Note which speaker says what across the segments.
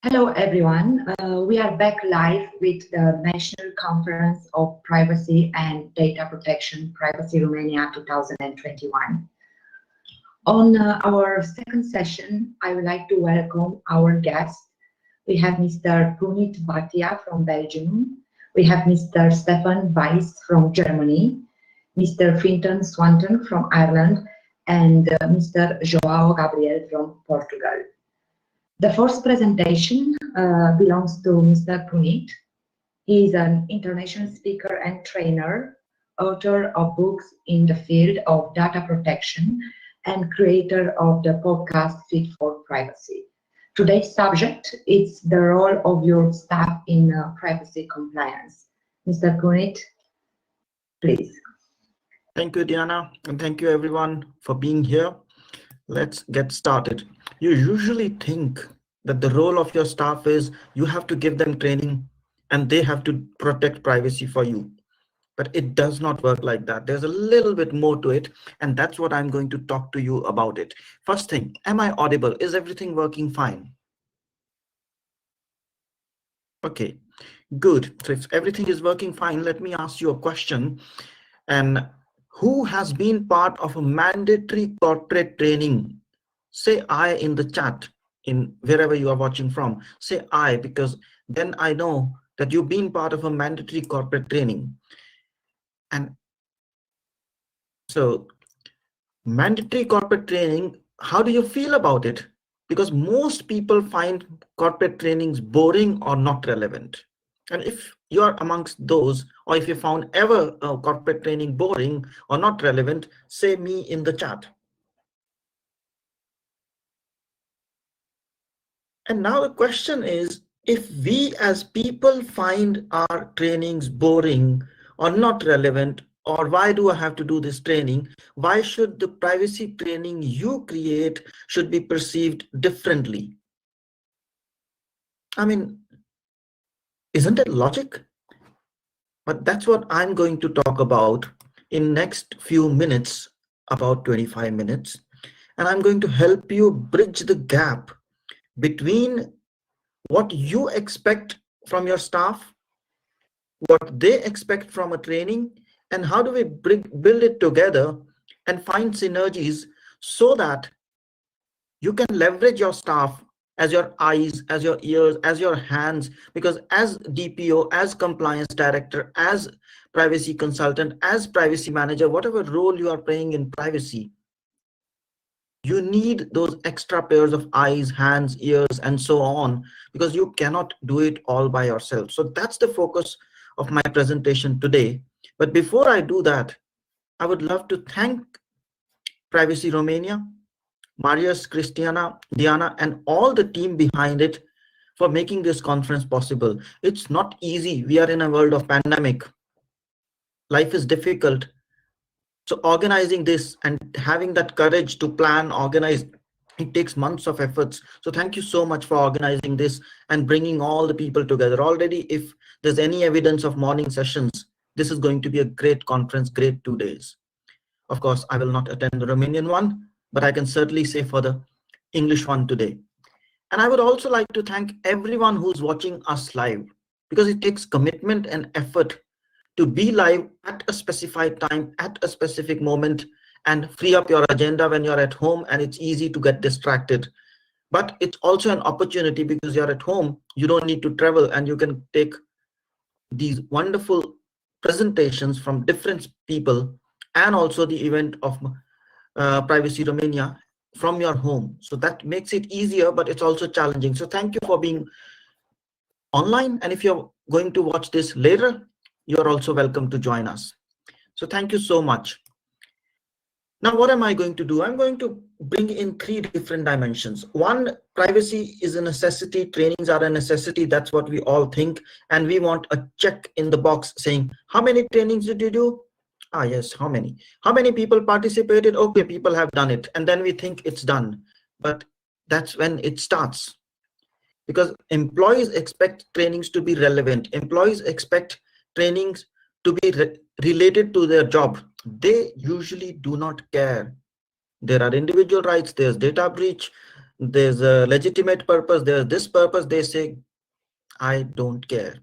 Speaker 1: Hello everyone, we are back live with the National Conference of Privacy and Data Protection, VACY Romania 2021. On our second session, I would like to welcome our guests. We have Mr. Punit Bhatia from Belgium, we have Mr. Stefan Weiss from Germany, Mr. Finton Swanton from Ireland, and Mr. João Gabriel from Portugal. The first presentation belongs to Mr. Punit. He is an international speaker and trainer, author of books in the field of data protection, and creator of the podcast Fit for Privacy. Today's subject is the role of your staff in privacy compliance. Mr. Punit, please.
Speaker 2: Thank you, Diana, and thank you everyone for being here. Let's get started. You usually think that the role of your staff is you have to give them training and they have to protect privacy for you. But it does not work like that. There's a little bit more to it, and that's what I'm going to talk to you about it. First thing, am I audible? Is everything working fine? Okay, good. So if everything is working fine, let me ask you a question. And who has been part of a mandatory corporate training? Say I in the chat, in wherever you are watching from. Say I, because then I know that you've been part of a mandatory corporate training. And so mandatory corporate training, how do you feel about it? Because most people find corporate trainings boring or not relevant. And if you are amongst those, or if you found ever a corporate training boring or not relevant, say me in the chat. And now the question is, if we as people find our trainings boring or not relevant, or why do I have to do this training? Why should the privacy training you create should be perceived differently? I mean, isn't it logic? But that's what I'm going to talk about in next few minutes, about 25 minutes. And I'm going to help you bridge the gap between what you expect from your staff, what they expect from a training, and how do we build it together and find synergies so that you can leverage your staff as your eyes, as your ears, as your hands, because as DPO, as compliance director, as privacy consultant, as privacy manager, whatever role you are playing in privacy, you need those extra pairs of eyes, hands, ears, and so on, because you cannot do it all by yourself. So that's the focus of my presentation today. But before I do that, I would love to thank VACY Romania, Marius, Christiana, Diana, and all the team behind it for making this conference possible. It's not easy. We are in a world of pandemic. Life is difficult. So organizing this and having that courage to plan, organize, it takes months of efforts. So thank you so much for organizing this and bringing all the people together. Already, if there's any evidence of morning sessions, this is going to be a great conference, great 2 days. Of course, I will not attend the Romanian one, but I can certainly say for the English one today. And I would also like to thank everyone who's watching us live, because it takes commitment and effort to be live at a specified time, at a specific moment, and free up your agenda when you're at home, and it's easy to get distracted. But it's also an opportunity because you're at home, you don't need to travel, and you can take these wonderful presentations from different people, and also the event of VACY Romania from your home. So that makes it easier, but it's also challenging. So thank you for being online. And if you're going to watch this later, you're also welcome to join us. So thank you so much. Now, what am I going to do? I'm going to bring in 3 different dimensions. One, privacy is a necessity. Trainings are a necessity. That's what we all think. And we want a check in the box saying, how many trainings did you do? Ah, yes, how many? How many people participated? Okay, people have done it. And then we think it's done. But that's when it starts. Because employees expect trainings to be relevant. Employees expect trainings to be related to their job. They usually do not care. There are individual rights, there's data breach, there's a legitimate purpose, there's this purpose, they say, I don't care.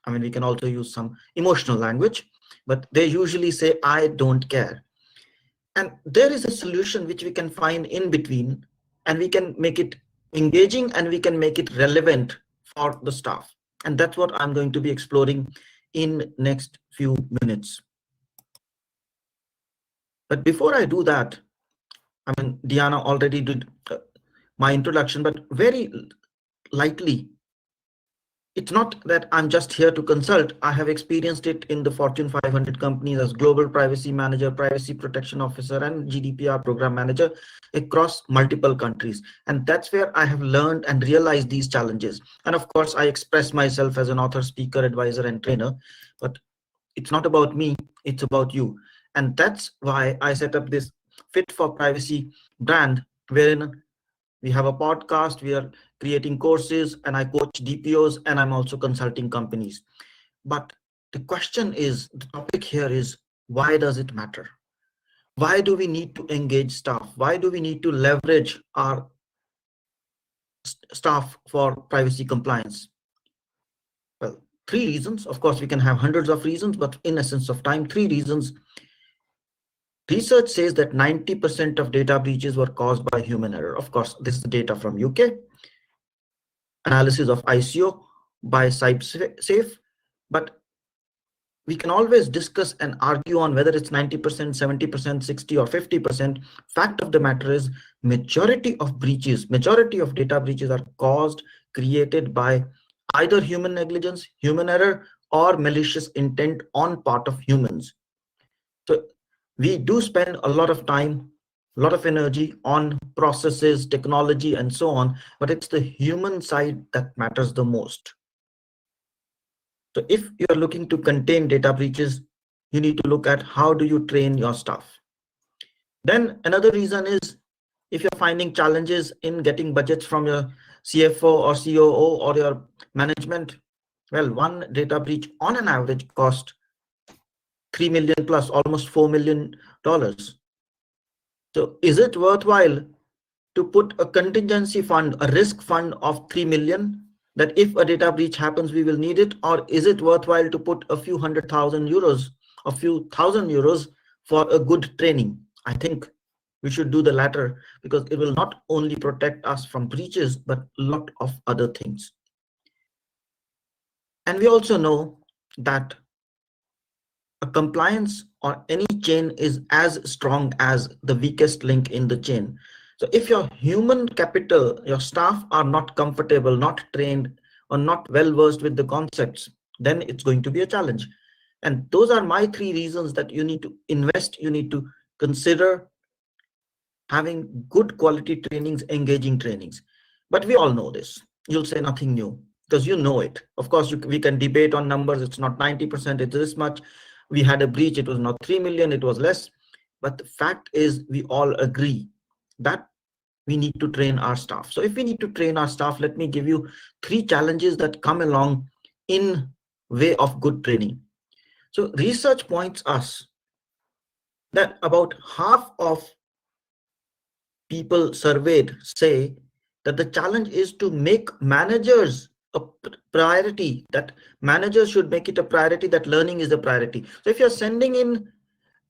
Speaker 2: I mean, we can also use some emotional language, but they usually say, I don't care. And there is a solution which we can find in between, and we can make it engaging and we can make it relevant for the staff. And that's what I'm going to be exploring in next few minutes. But before I do that, I mean, Diana already did my introduction, but very lightly, it's not that I'm just here to consult. I have experienced it in the Fortune 500 companies as Global Privacy Manager, Privacy Protection Officer, and GDPR Program Manager across multiple countries. And that's where I have learned and realized these challenges. And of course, I express myself as an author, speaker, advisor, and trainer, but it's not about me, it's about you. And that's why I set up this Fit for Privacy brand, wherein we have a podcast, we are creating courses, and I coach DPOs, and I'm also consulting companies. But the question is, the topic here is, why does it matter? Why do we need to engage staff? Why do we need to leverage our staff for privacy compliance? Well, 3 reasons. Of course, we can have hundreds of reasons, but in essence of time, 3 reasons. Research says that 90% of data breaches were caused by human error. Of course, this is the data from UK. Analysis of ICO by CyberSafe, but we can always discuss and argue on whether it's 90%, 70%, 60 or 50%. Fact of the matter is, majority of breaches, majority of data breaches are caused, created by either human negligence, human error, or malicious intent on part of humans. So we do spend a lot of time, a lot of energy on processes, technology, and so on, but it's the human side that matters the most. So if you are looking to contain data breaches, you need to look at how do you train your staff. Then another reason is, if you're finding challenges in getting budgets from your CFO or COO or your management, well, one data breach on an average cost 3 million plus, almost $4 million. So is it worthwhile to put a contingency fund, a risk fund of 3 million, that if a data breach happens, we will need it? Or is it worthwhile to put a few €100,000, a few €1,000 for a good training? I think we should do the latter, because it will not only protect us from breaches, but a lot of other things. And we also know that a compliance or any chain is as strong as the weakest link in the chain. So if your human capital, your staff are not comfortable, not trained, or not well versed with the concepts, then it's going to be a challenge. And those are my 3 reasons that you need to invest, you need to consider having good quality trainings, engaging trainings. But we all know this. You'll say nothing new, because you know it. Of course, we can debate on numbers. It's not 90%, it's this much. We had a breach, it was not 3 million, it was less. But the fact is, we all agree that we need to train our staff. So if we need to train our staff, let me give you 3 challenges that come along in way of good training. So research points us that about half of people surveyed say that the challenge is to make managers a priority, that managers should make it a priority, that learning is a priority. So if you're sending in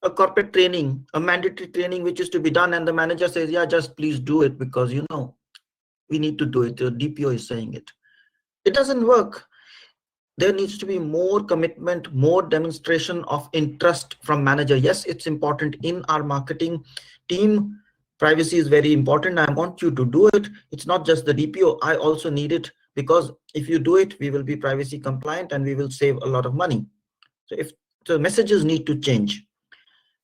Speaker 2: a corporate training, a mandatory training which is to be done, and the manager says, yeah, just please do it because you know we need to do it, the DPO is saying it, it doesn't work. There needs to be more commitment, more demonstration of interest from manager. Yes, it's important in our marketing team. Privacy is very important. I want you to do it. It's not just the DPO. I also need it, because if you do it, we will be privacy compliant and we will save a lot of money. So if the messages need to change.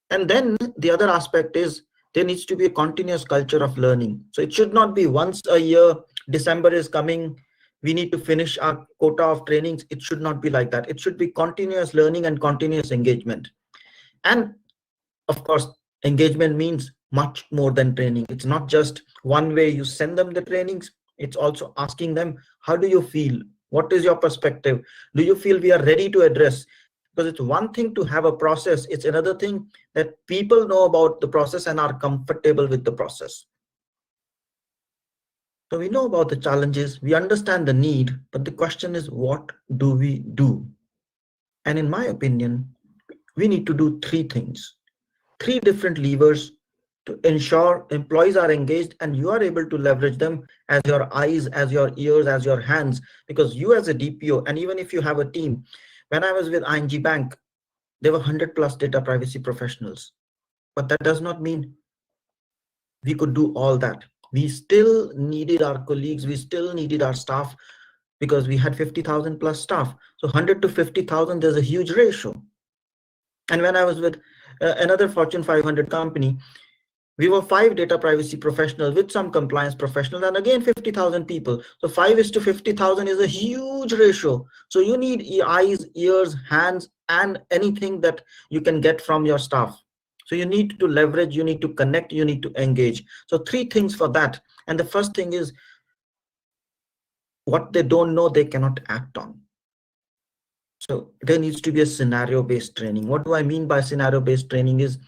Speaker 2: And then the other aspect is, there needs to be a continuous culture of learning. So it should not be once a year, December is coming, we need to finish our quota of trainings. It should not be like that. It should be continuous learning and continuous engagement. And of course, engagement means much more than training. It's not just one way you send them the trainings. It's also asking them, how do you feel? What is your perspective? Do you feel we are ready to address? Because it's one thing to have a process. It's another thing that people know about the process and are comfortable with the process. So we know about the challenges, we understand the need, but the question is, what do we do? And in my opinion, we need to do three things, three different levers to ensure employees are engaged and you are able to leverage them as your eyes, as your ears, as your hands, because you as a DPO, and even if you have a team, when I was with ING Bank, there were 100+ data privacy professionals, but that does not mean we could do all that. We still needed our colleagues, we still needed our staff, because we had 50,000+ staff. So 100 to 50,000, there's a huge ratio. And when I was with another Fortune 500 company, we were 5 data privacy professionals with some compliance professionals, and again 50,000 people. So 5:50,000 is a huge ratio. So you need eyes, ears, hands, and anything that you can get from your staff. So you need to leverage, you need to connect, you need to engage. So three things for that. And the first thing is, what they don't know, they cannot act on. So there needs to be a scenario-based training. What do I mean by scenario-based training is,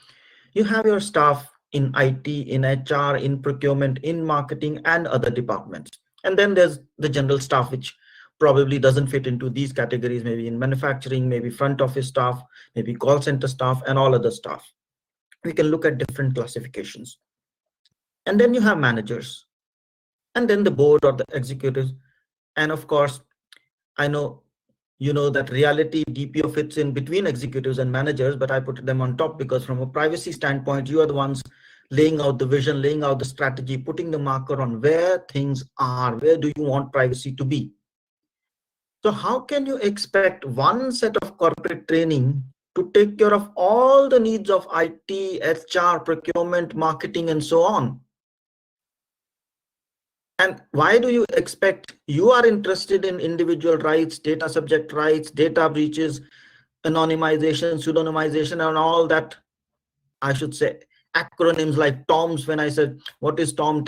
Speaker 2: you have your staff in IT, in HR, in procurement, in marketing, and other departments. And then there's the general staff, which probably doesn't fit into these categories, maybe in manufacturing, maybe front office staff, maybe call center staff, and all other staff. We can look at different classifications. And then you have managers, and then the board or the executives. And of course, I know you know that reality DPO fits in between executives and managers, but I put them on top because from a privacy standpoint, you are the ones laying out the vision, laying out the strategy, putting the marker on where things are, where do you want privacy to be. So how can you expect one set of corporate training to take care of all the needs of IT, HR, procurement, marketing, and so on? And why do you expect you are interested in individual rights, data subject rights, data breaches, anonymization, pseudonymization, and all that, I should say, acronyms like TOMS. When I said, what is TOM,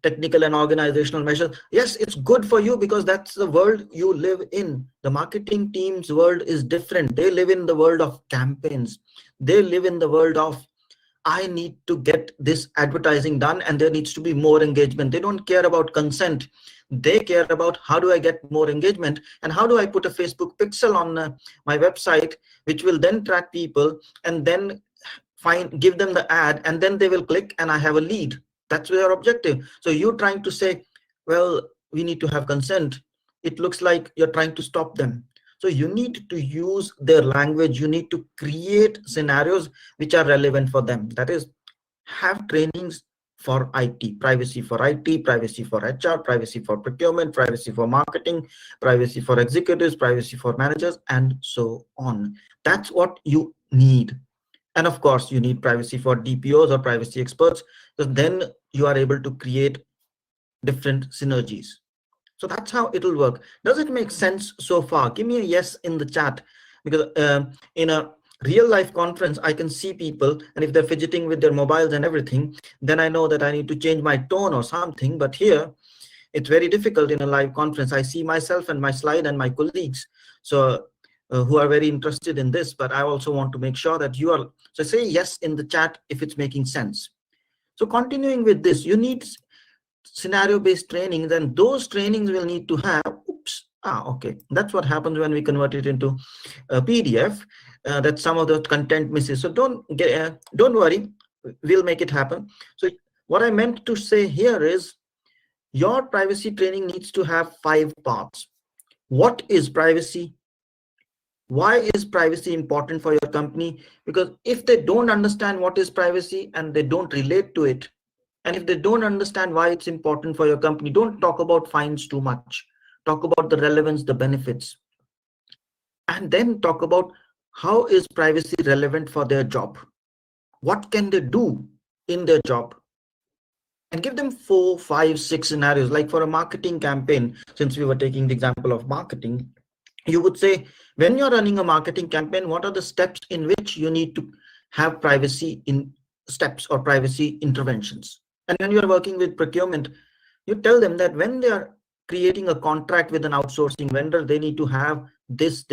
Speaker 2: technical and organizational measures? Yes, it's good for you because that's the world you live in. The marketing team's world is different. They live in the world of campaigns. They live in the world of, I need to get this advertising done and there needs to be more engagement. They don't care about consent. They care about how do I get more engagement and how do I put a Facebook pixel on my website, which will then track people and then give them the ad, and then they will click and I have a lead. That's their objective. So you're trying to say, well, we need to have consent. It looks like you're trying to stop them. So you need to use their language. You need to create scenarios which are relevant for them. That is, have trainings for IT, privacy for IT, privacy for HR, privacy for procurement, privacy for marketing, privacy for executives, privacy for managers, and so on. That's what you need. And of course, you need privacy for DPOs or privacy experts, because then you are able to create different synergies. So that's how it will work. Does it make sense so far? Give me a yes in the chat, because in a real life conference, I can see people, and if they're fidgeting with their mobiles and everything, then I know that I need to change my tone or something. But here, it's very difficult in a live conference. I see myself and my slide and my colleagues. So who are very interested in this, but I also want to make sure that you are, so say yes in the chat if it's making sense. So continuing with this, you need scenario-based training, then those trainings will need to have, okay, that's what happens when we convert it into a PDF, that some of the content misses. So don't worry, we'll make it happen. So what I meant to say here is, your privacy training needs to have 5 parts. What is privacy? Why is privacy important for your company? Because if they don't understand what is privacy and they don't relate to it, and if they don't understand why it's important for your company, don't talk about fines too much. Talk about the relevance, the benefits. And then talk about how is privacy relevant for their job? What can they do in their job? And give them 4, 5, 6 scenarios. Like for a marketing campaign, since we were taking the example of marketing, you would say, when you're running a marketing campaign, what are the steps in which you need to have privacy in steps or privacy interventions? And when you're working with procurement, you tell them that when they are creating a contract with an outsourcing vendor, they need to have this.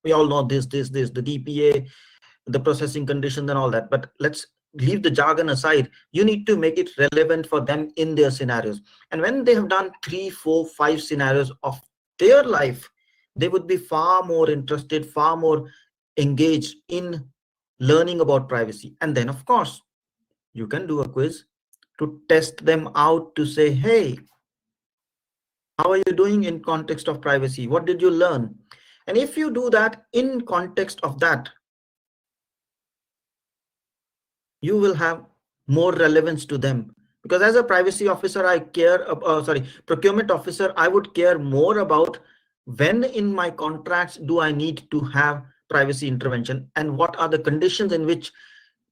Speaker 2: We all know this, the DPA, the processing conditions and all that. But let's leave the jargon aside, you need to make it relevant for them in their scenarios. And when they have done 3, 4, 5 scenarios of their life, they would be far more interested, far more engaged in learning about privacy. And then, of course, you can do a quiz to test them out, to say, hey, how are you doing in context of privacy? What did you learn? And if you do that in context of that, you will have more relevance to them. Because as a privacy officer, I care, procurement officer, I would care more about when in my contracts do I need to have privacy intervention, and what are the conditions in which.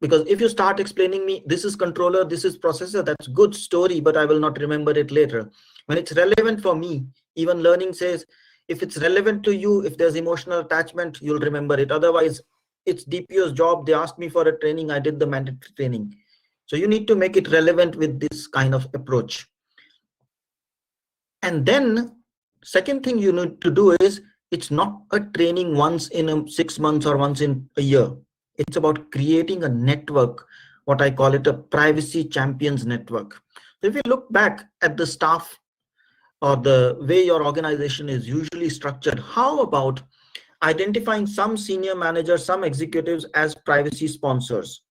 Speaker 2: Because if you start explaining me, this is controller, this is processor, that's good story, but I will not remember it later. When it's relevant for me, even learning says, if it's relevant to you, if there's emotional attachment, you'll remember it. Otherwise, it's DPO's job. They asked me for a training, I did the mandatory training. So you need to make it relevant with this kind of approach. And then second thing you need to do is, it's not a training once in 6 months or once in a year. It's about creating a network, what I call it, a privacy champions network. So if you look back at the staff or the way your organization is usually structured, how about identifying some senior managers, some executives as privacy sponsors?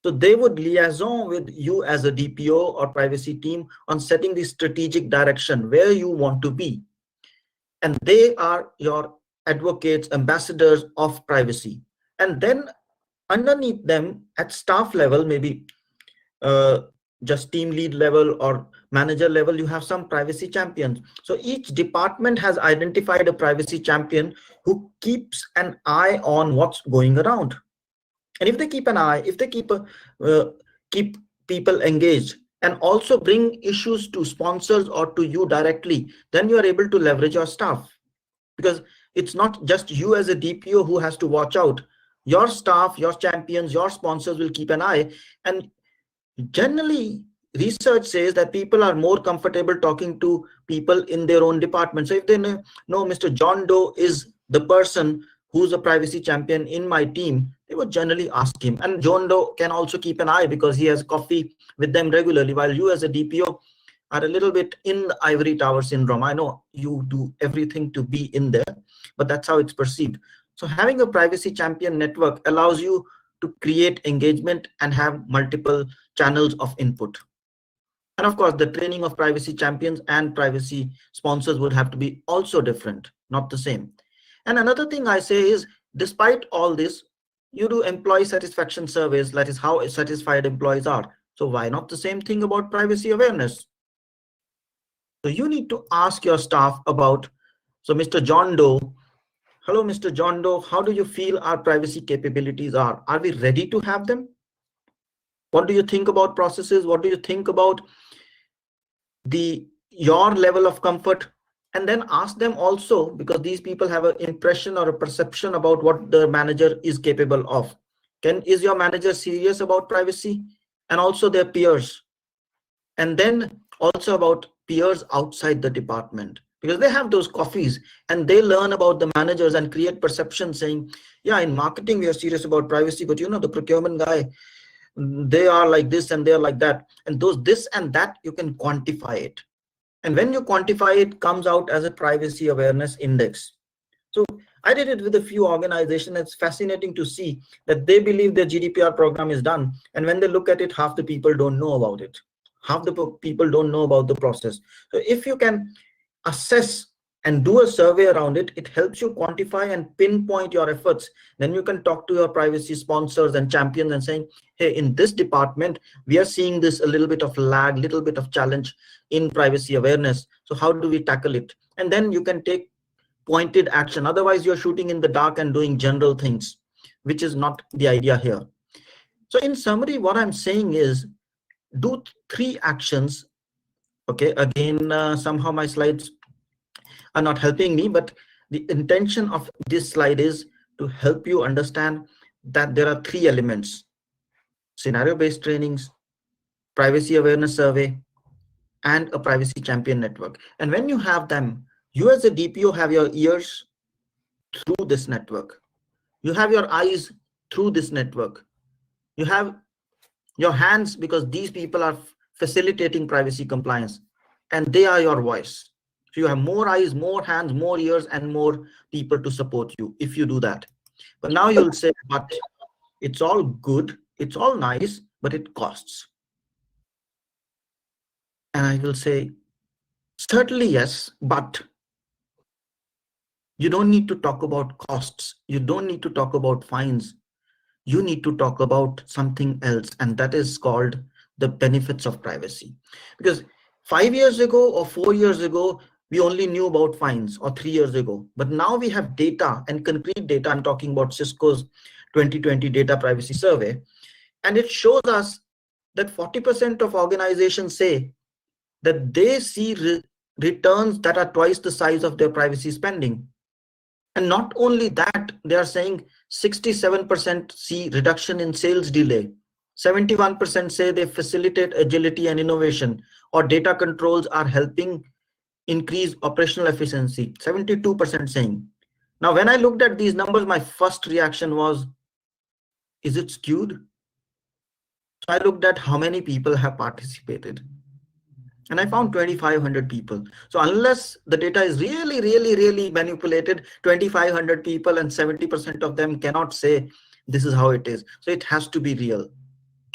Speaker 2: So they would liaison with you as a DPO or privacy team on setting the strategic direction where you want to be. And they are your advocates, ambassadors of privacy. And then underneath them at staff level, maybe just team lead level or manager level, you have some privacy champions. So each department has identified a privacy champion who keeps an eye on what's going around. And if they keep an eye, if they keep people engaged and also bring issues to sponsors or to you directly, then you are able to leverage your staff. Because it's not just you as a DPO who has to watch out. Your staff, your champions, your sponsors will keep an eye. And generally, research says that people are more comfortable talking to people in their own department. So if they know Mr. John Doe is the person who's a privacy champion in my team, they would generally ask him. And John Doe can also keep an eye because he has coffee with them regularly, while you as a DPO are a little bit in the ivory tower syndrome. I know you do everything to be in there, but that's how it's perceived. So having a privacy champion network allows you to create engagement and have multiple channels of input. And of course, the training of privacy champions and privacy sponsors would have to be also different, not the same. And another thing I say is, despite all this, you do employee satisfaction surveys, that is how satisfied employees are. So why not the same thing about privacy awareness? So you need to ask your staff about, so Mr. John Doe, hello, Mr. John Doe, how do you feel our privacy capabilities are? Are we ready to have them? What do you think about processes? What do you think about your level of comfort? And then ask them also, because these people have an impression or a perception about what the manager is capable of. Is your manager serious about privacy? And also their peers. And then also about peers outside the department, because they have those coffees and they learn about the managers and create perception saying, yeah, in marketing, we are serious about privacy, but you know, the procurement guy, they are like this and they're like that. And those this and that, you can quantify it. And when you quantify it, comes out as a privacy awareness index. So I did it with a few organizations. It's fascinating to see that they believe their GDPR program is done. And when they look at it, half the people don't know about it. Half the people don't know about the process. So if you can assess and do a survey around it, it helps you quantify and pinpoint your efforts. Then you can talk to your privacy sponsors and champions and saying, hey, in this department, we are seeing this a little bit of lag, little bit of challenge in privacy awareness. So how do we tackle it? And then you can take pointed action. Otherwise, you're shooting in the dark and doing general things, which is not the idea here. So in summary, what I'm saying is, do 3 actions. Okay, again, somehow my slides are not helping me, but the intention of this slide is to help you understand that there are 3 elements: scenario-based trainings, privacy awareness survey, and a privacy champion network. And when you have them, you as a DPO have your ears through this network. You have your eyes through this network. You have Your hands, because these people are facilitating privacy compliance and they are your voice. So you have more eyes, more hands, more ears, and more people to support you if you do that. But now you'll say, but it's all good, it's all nice, but it costs. And I will say, certainly yes, but you don't need to talk about costs. You don't need to talk about fines. You need to talk about something else, and that is called the benefits of privacy. Because 5 years ago or 4 years ago, we only knew about fines, or 3 years ago. But now we have data, and concrete data. I'm talking about Cisco's 2020 data privacy survey. And it shows us that 40% of organizations say that they see returns that are twice the size of their privacy spending. And not only that, they are saying 67% see reduction in sales delay. 71% say they facilitate agility and innovation, or data controls are helping increase operational efficiency. 72% saying. Now, when I looked at these numbers, my first reaction was, is it skewed? So I looked at how many people have participated. And I found 2,500 people. So unless the data is really manipulated, 2,500 people and 70% of them cannot say this is how it is. So it has to be real.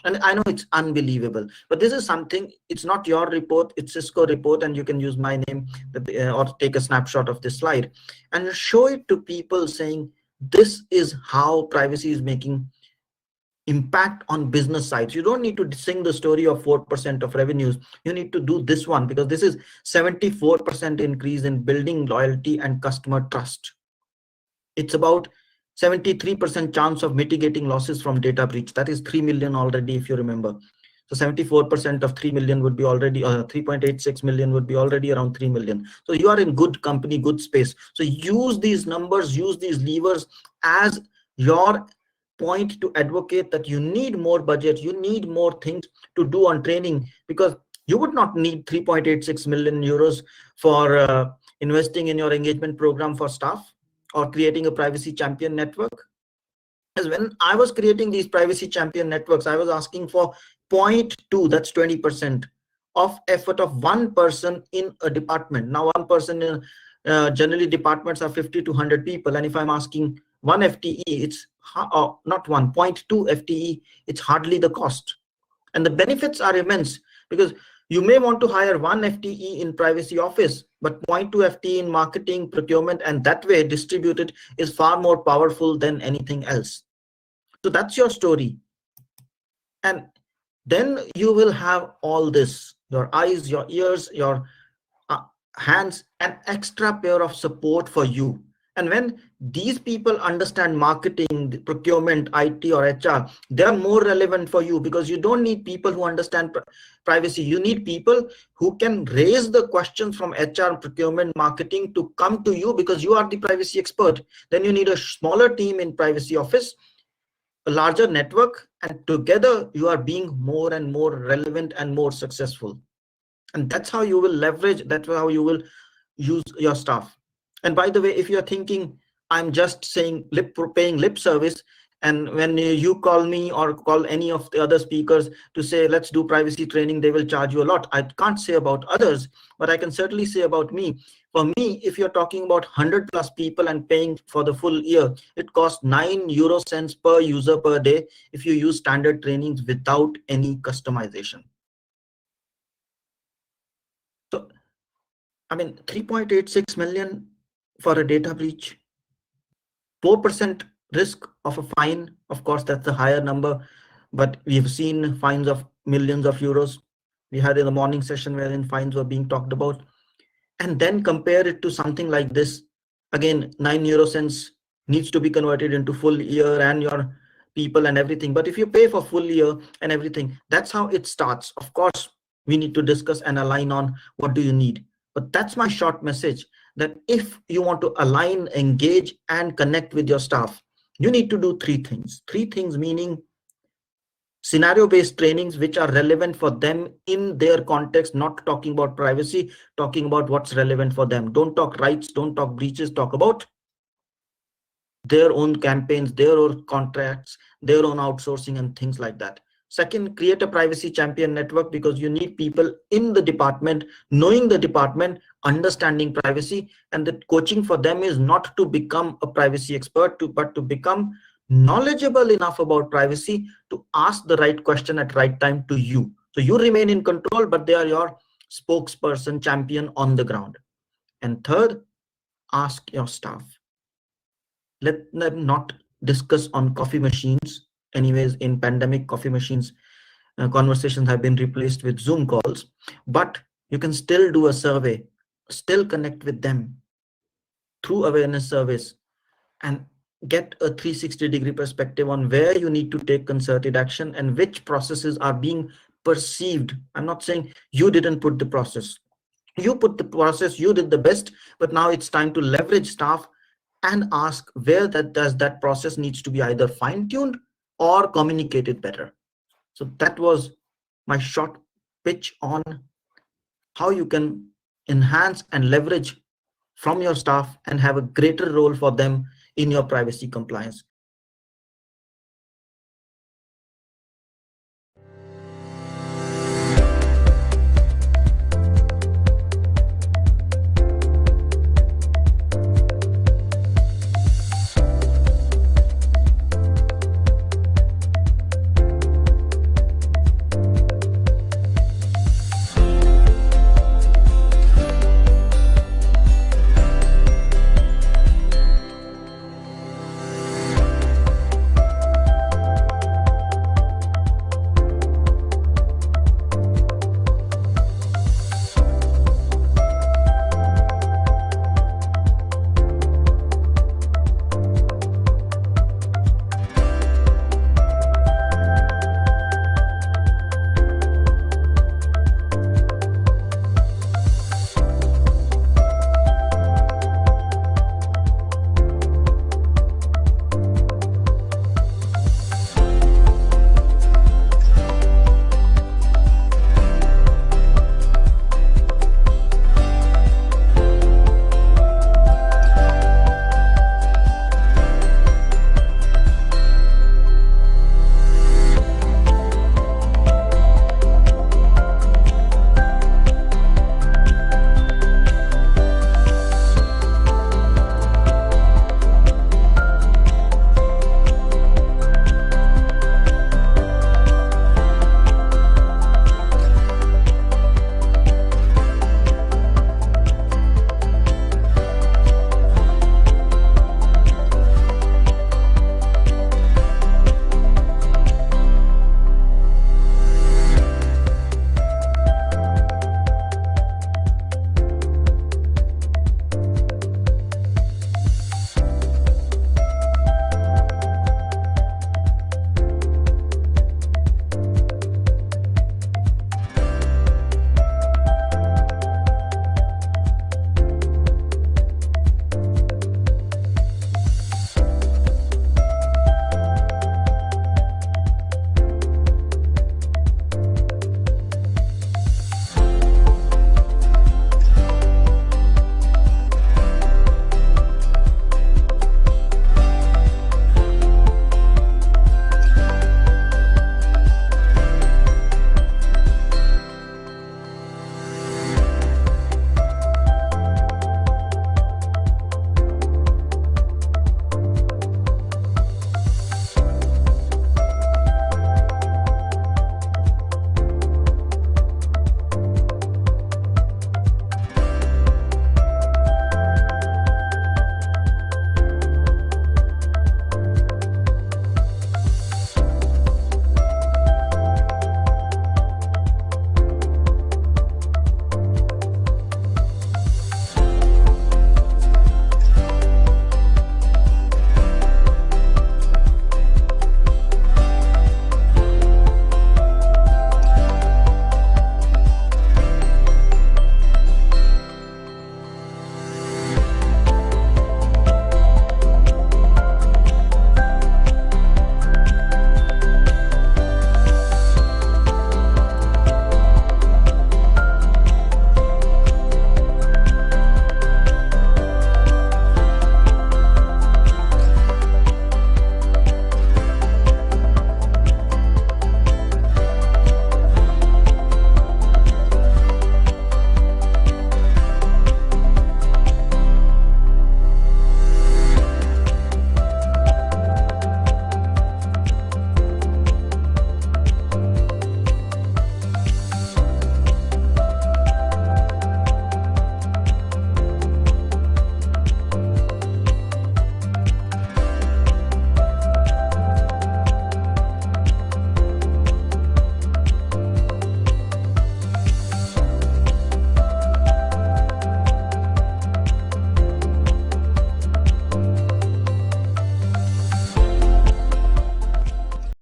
Speaker 2: And I know it's unbelievable, but this is something, it's not your report, it's Cisco report, and you can use my name or take a snapshot of this slide and show it to people saying, this is how privacy is making impact on business sides. You don't need to sing the story of 4% of revenues. You need to do this one, because this is 74% increase in building loyalty and customer trust. It's about 73% chance of mitigating losses from data breach. That is 3 million already, if you remember. So 74% of 3 million would be already 3.86 million would be already around 3 million. So you are in good company, good space. So use these numbers, use these levers as your point to advocate that you need more budget, you need more things to do on training, because you would not need 3.86 million euros for investing in your engagement program for staff or creating a privacy champion network. As when I was creating these privacy champion networks, I was asking for 0.2, that's 20% of effort of one person in a department. Now one person in generally departments are 50 to 100 people, and if I'm asking 1 FTE, it's not 1.2 FTE, it's hardly the cost. And the benefits are immense, because you may want to hire 1 FTE in privacy office, but 0.2 FTE in marketing, procurement, and that way distributed is far more powerful than anything else. So that's your story. And then you will have all this, your eyes, your ears, your hands, an extra pair of support for you. And when these people understand marketing, procurement, IT, or HR, they are more relevant for you, because you don't need people who understand privacy. You need people who can raise the questions from HR, procurement, marketing to come to you, because you are the privacy expert. Then you need a smaller team in privacy office, a larger network, and together you are being more and more relevant and more successful. And that's how you will leverage, that's how you will use your staff. And by the way, if you're thinking I'm just saying paying lip service, and when you call me or call any of the other speakers to say let's do privacy training, they will charge you a lot. I can't say about others, but I can certainly say about me. For me, if you're talking about 100 plus people and paying for the full year, it costs 9 euro cents per user per day if you use standard trainings without any customization. So I mean, 3.86 million for a data breach, 4% risk of a fine. Of course, that's a higher number, but we've seen fines of millions of euros. We had in the morning session wherein fines were being talked about. And then compare it to something like this. Again, 9 euro cents needs to be converted into full year and your people and everything. But if you pay for full year and everything, that's how it starts. Of course, we need to discuss and align on what do you need. But that's my short message, that if you want to align, engage, and connect with your staff, you need to do 3 things. 3 things meaning scenario-based trainings which are relevant for them in their context, not talking about privacy, talking about what's relevant for them. Don't talk rights, don't talk breaches, talk about their own campaigns, their own contracts, their own outsourcing and things like that. Second, create a privacy champion network, because you need people in the department, knowing the department, understanding privacy, and the coaching for them is not to become a privacy expert, but to become knowledgeable enough about privacy to ask the right question at right time to you. So you remain in control, but they are your spokesperson, champion on the ground. And third, ask your staff. Let them not discuss on coffee machines. Anyways, in pandemic, coffee machines conversations have been replaced with Zoom calls, but you can still do a survey, still connect with them through awareness surveys, and get a 360-degree perspective on where you need to take concerted action and which processes are being perceived. I'm not saying you didn't put the process. You put the process, you did the best, but now it's time to leverage staff and ask where that process needs to be either fine-tuned or communicated better. So that was my short pitch on how you can enhance and leverage from your staff and have a greater role for them in your privacy compliance.